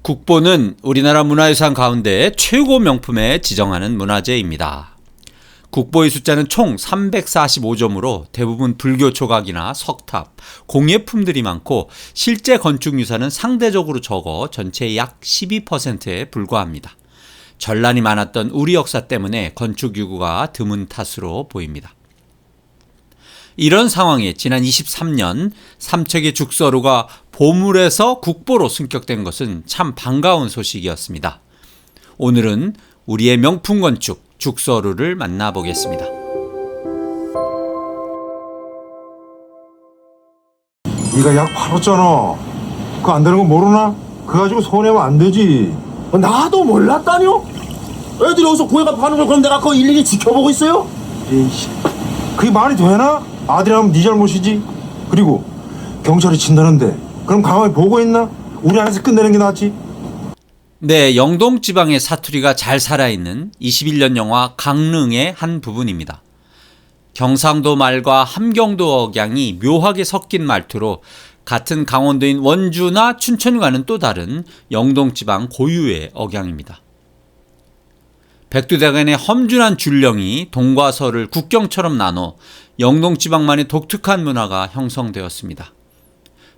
국보는 우리나라 문화유산 가운데 최고 명품에 지정하는 문화재입니다. 국보의 숫자는 총 345점으로 대부분 불교 조각이나 석탑, 공예품들이 많고 실제 건축유산은 상대적으로 적어 전체의 약 12%에 불과합니다. 전란이 많았던 우리 역사 때문에 건축 유구가 드문 탓으로 보입니다. 이런 상황에 지난 23년 삼척의 죽서루가 보물에서 국보로 승격된 것은 참 반가운 소식이었습니다. 오늘은 우리의 명품 건축 죽서루를 만나보겠습니다. 네가 약 팔았잖아. 그거 안 되는 거 모르나? 그거 가지고 손해면 안 되지. 나도 몰랐다뇨? 애들이 여기서 구해가 파는 걸 그럼 내가 그거 일일이 지켜보고 있어요? 에이씨, 그게 말이 되나? 아들이라면 네 잘못이지. 그리고 경찰이 친다는데 그럼 가만히 보고 있나? 우리 안에서 끝내는 게 낫지. 네, 영동 지방의 사투리가 잘 살아있는 21년 영화 강릉의 한 부분입니다. 경상도 말과 함경도 억양이 묘하게 섞인 말투로 같은 강원도인 원주나 춘천과는 또 다른 영동 지방 고유의 억양입니다. 백두대간의 험준한 줄령이 동과 서를 국경처럼 나눠 영동 지방만의 독특한 문화가 형성되었습니다.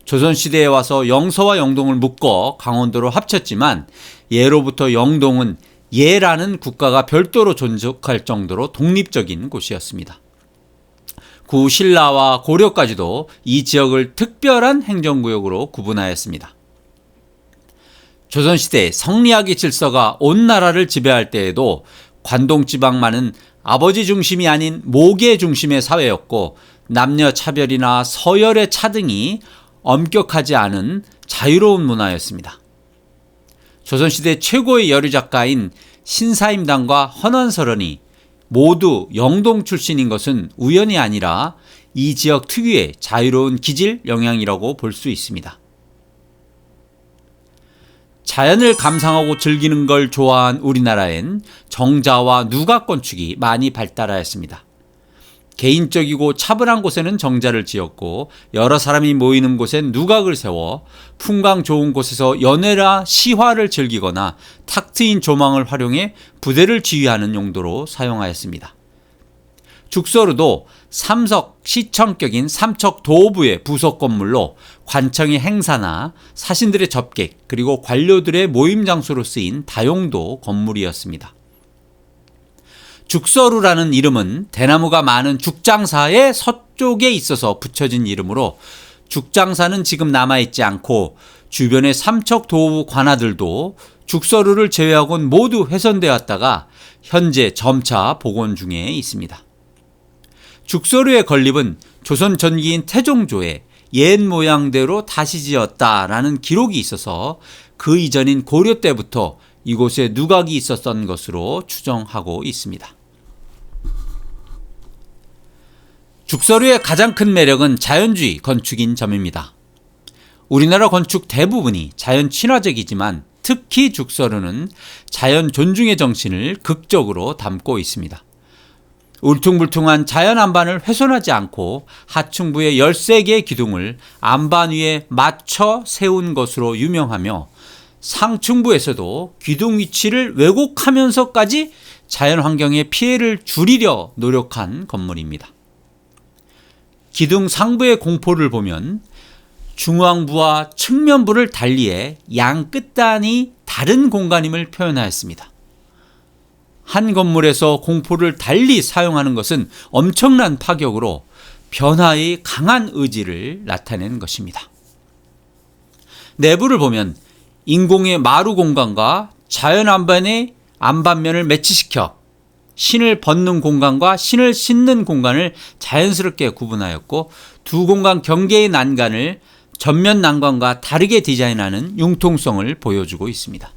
조선시대에 와서 영서와 영동을 묶어 강원도로 합쳤지만 예로부터 영동은 예라는 국가가 별도로 존속할 정도로 독립적인 곳이었습니다. 구 신라와 고려까지도 이 지역을 특별한 행정구역으로 구분하였습니다. 조선시대 성리학의 질서가 온 나라를 지배할 때에도 관동지방만은 아버지 중심이 아닌 모계 중심의 사회였고 남녀 차별이나 서열의 차등이 엄격하지 않은 자유로운 문화였습니다. 조선시대 최고의 여류 작가인 신사임당과 헌원설원이 모두 영동 출신인 것은 우연이 아니라 이 지역 특유의 자유로운 기질 영향이라고 볼 수 있습니다. 자연을 감상하고 즐기는 걸 좋아한 우리나라엔 정자와 누각 건축이 많이 발달하였습니다. 개인적이고 차분한 곳에는 정자를 지었고 여러 사람이 모이는 곳엔 누각을 세워 풍광 좋은 곳에서 연회나 시화를 즐기거나 탁 트인 조망을 활용해 부대를 지휘하는 용도로 사용하였습니다. 죽서루도 삼석 시청격인 삼척 도부의 부속 건물로 관청의 행사나 사신들의 접객 그리고 관료들의 모임 장소로 쓰인 다용도 건물이었습니다. 죽서루라는 이름은 대나무가 많은 죽장사의 서쪽에 있어서 붙여진 이름으로 죽장사는 지금 남아있지 않고 주변의 삼척 도부 관아들도 죽서루를 제외하고는 모두 훼손되었다가 현재 점차 복원 중에 있습니다. 죽서루의 건립은 조선 전기인 태종조에 옛 모양대로 다시 지었다라는 기록이 있어서 그 이전인 고려 때부터 이곳에 누각이 있었던 것으로 추정하고 있습니다. 죽서루의 가장 큰 매력은 자연주의 건축인 점입니다. 우리나라 건축 대부분이 자연 친화적이지만 특히 죽서루는 자연 존중의 정신을 극적으로 담고 있습니다. 울퉁불퉁한 자연 안반을 훼손하지 않고 하층부의 13개의 기둥을 안반 위에 맞춰 세운 것으로 유명하며 상층부에서도 기둥 위치를 왜곡하면서까지 자연환경의 피해를 줄이려 노력한 건물입니다. 기둥 상부의 공포를 보면 중앙부와 측면부를 달리해 양 끝단이 다른 공간임을 표현하였습니다. 한 건물에서 공포를 달리 사용하는 것은 엄청난 파격으로 변화의 강한 의지를 나타낸 것입니다. 내부를 보면 인공의 마루 공간과 자연 안반의 안반면을 매치시켜 신을 벗는 공간과 신을 싣는 공간을 자연스럽게 구분하였고 두 공간 경계의 난간을 전면 난간과 다르게 디자인하는 융통성을 보여주고 있습니다.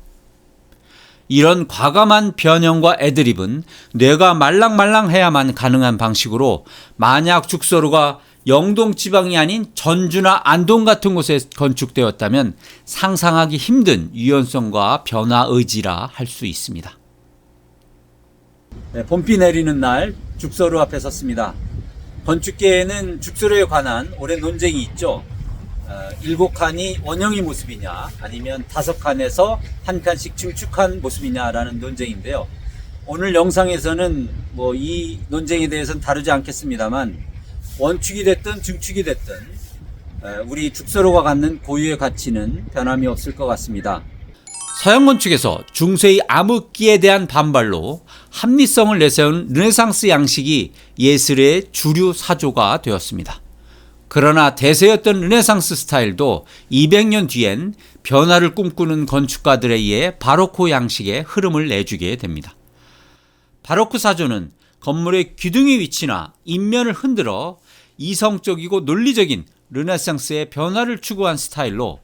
이런 과감한 변형과 애드립은 뇌가 말랑말랑해야만 가능한 방식으로 만약 죽서루가 영동 지방이 아닌 전주나 안동 같은 곳에 건축되었다면 상상하기 힘든 유연성과 변화 의지라 할 수 있습니다. 네, 봄비 내리는 날 죽서루 앞에 섰습니다. 건축계에는 죽서루에 관한 오랜 논쟁이 있죠. 7칸이 원형의 모습이냐 아니면 5칸에서 한 칸씩 중축한 모습이냐라는 논쟁인데요. 오늘 영상에서는 뭐 이 논쟁에 대해서는 다루지 않겠습니다만 원축이 됐든 중축이 됐든 우리 죽서로가 갖는 고유의 가치는 변함이 없을 것 같습니다. 서양 건축에서 중세의 암흑기에 대한 반발로 합리성을 내세운 르네상스 양식이 예술의 주류 사조가 되었습니다. 그러나 대세였던 르네상스 스타일도 200년 뒤엔 변화를 꿈꾸는 건축가들에 의해 바로크 양식의 흐름을 내주게 됩니다. 바로크 사조는 건물의 기둥의 위치나 인면을 흔들어 이성적이고 논리적인 르네상스의 변화를 추구한 스타일로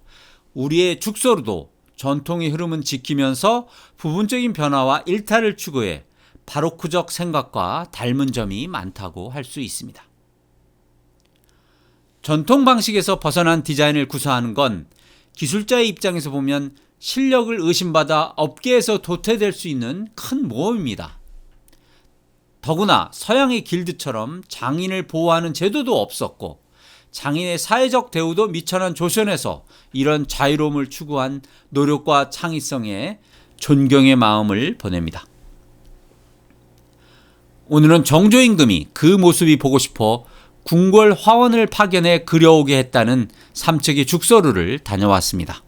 우리의 죽서로도 전통의 흐름은 지키면서 부분적인 변화와 일탈을 추구해 바로크적 생각과 닮은 점이 많다고 할 수 있습니다. 전통 방식에서 벗어난 디자인을 구사하는 건 기술자의 입장에서 보면 실력을 의심받아 업계에서 도태될 수 있는 큰 모험입니다. 더구나 서양의 길드처럼 장인을 보호하는 제도도 없었고 장인의 사회적 대우도 미천한 조선에서 이런 자유로움을 추구한 노력과 창의성에 존경의 마음을 보냅니다. 오늘은 정조임금이 그 모습이 보고 싶어 궁궐 화원을 파견해 그려오게 했다는 삼척의 죽서루를 다녀왔습니다.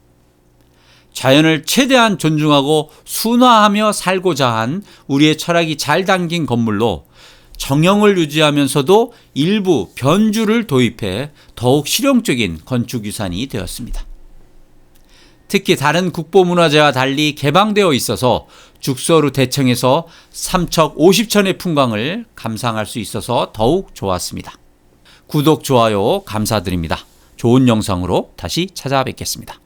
자연을 최대한 존중하고 순화하며 살고자 한 우리의 철학이 잘 담긴 건물로 정형을 유지하면서도 일부 변주를 도입해 더욱 실용적인 건축유산이 되었습니다. 특히 다른 국보문화재와 달리 개방되어 있어서 죽서루 대청에서 삼척 50천의 풍광을 감상할 수 있어서 더욱 좋았습니다. 구독, 좋아요 감사드립니다. 좋은 영상으로 다시 찾아뵙겠습니다.